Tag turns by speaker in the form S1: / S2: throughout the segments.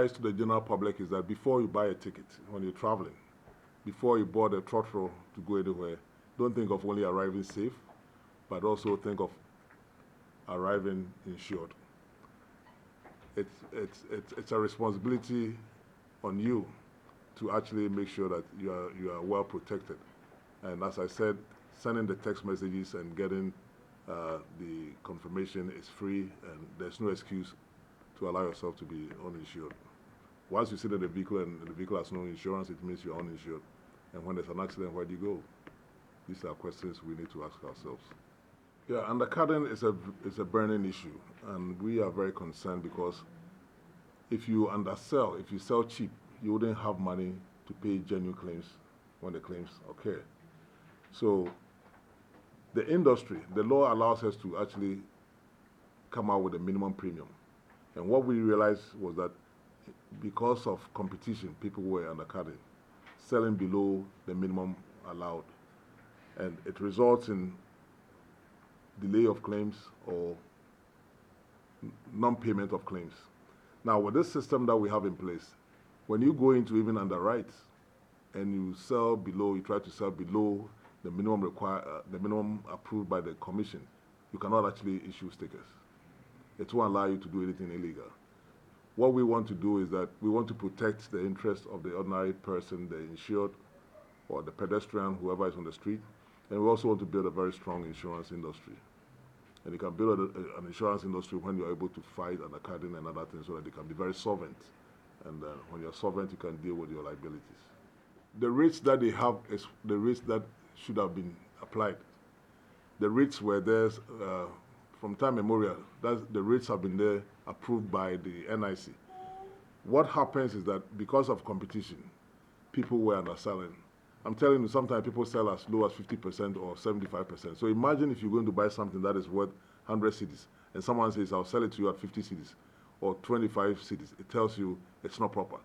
S1: advice to the general public is that before you buy a ticket when you're traveling, before you board a trotro to go anywhere, don't think of only arriving safe, but also think of arriving insured. It's a responsibility on you to actually make sure that you are well protected. And as I said, sending the text messages and getting the confirmation is free, and there's no excuse to allow yourself to be uninsured. Once you sit in the vehicle and the vehicle has no insurance, it means you're uninsured. And when there's an accident, where do you go? These are questions we need to ask ourselves. Yeah, undercutting is a burning issue, and we are very concerned because if you undersell, if you sell cheap, you wouldn't have money to pay genuine claims when the claims occur. So the industry, the law allows us to actually come out with a minimum premium. And what we realized was that because of competition, people were undercutting, selling below the minimum allowed. And it results in delay of claims or non-payment of claims. Now, with this system that we have in place, when you go into even underwrite and you sell below, you try to sell below the minimum the minimum approved by the commission, you cannot actually issue stickers. It won't allow you to do anything illegal. What we want to do is that we want to protect the interests of the ordinary person, the insured, or the pedestrian, whoever is on the street. And we also want to build a very strong insurance industry. And you can build an insurance industry when you're able to fight undercutting and other things so that they can be very solvent. And when you're solvent, you can deal with your liabilities. The rates that they have is the rates that should have been applied. The rates were there from time immemorial. The rates have been there, approved by the NIC. What happens is that because of competition, people were underselling. I'm telling you, sometimes people sell as low as 50% or 75%. So imagine if you're going to buy something that is worth 100 cedis, and someone says, I'll sell it to you at 50 cedis or 25 cedis. It tells you it's not proper.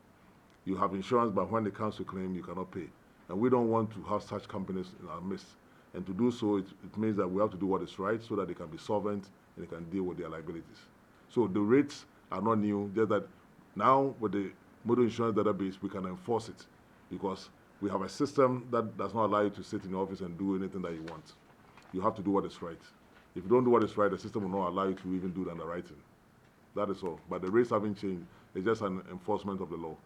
S1: You have insurance, but when it comes to claim, you cannot pay. And we don't want to have such companies in our midst. And to do so, it means that we have to do what is right so that they can be solvent and they can deal with their liabilities. So the rates are not new, just that now with the motor insurance database, we can enforce it because we have a system that does not allow you to sit in the office and do anything that you want. You have to do what is right. If you don't do what is right, the system will not allow you to even do the underwriting. That is all. But the rates haven't changed. It's just an enforcement of the law.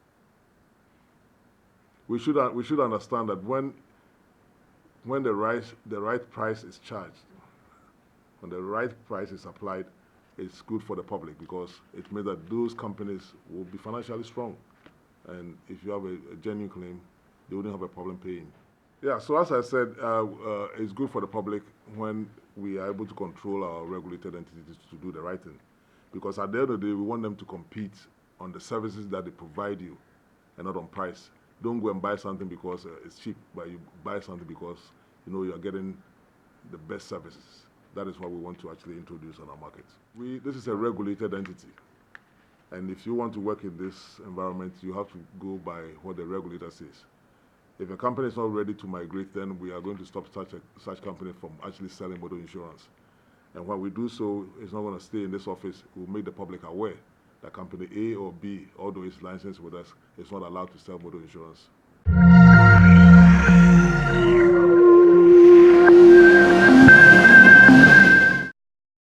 S1: We should understand that when the right price is charged, when the right price is applied, it's good for the public because it means that those companies will be financially strong. And if you have a genuine claim, they wouldn't have a problem paying. Yeah, so as I said, it's good for the public when we are able to control our regulated entities to do the right thing. Because at the end of the day, we want them to compete on the services that they provide you and not on price. Don't go and buy something because it's cheap, but you buy something because you know you're getting the best services. That is what we want to actually introduce on our market. This is a regulated entity. And if you want to work in this environment, you have to go by what the regulator says. If a company is not ready to migrate, then we are going to stop such company from actually selling motor insurance. And when we do so, it's not going to stay in this office. We'll make the public aware that company A or B, although it's licensed with us, is not allowed to sell motor insurance.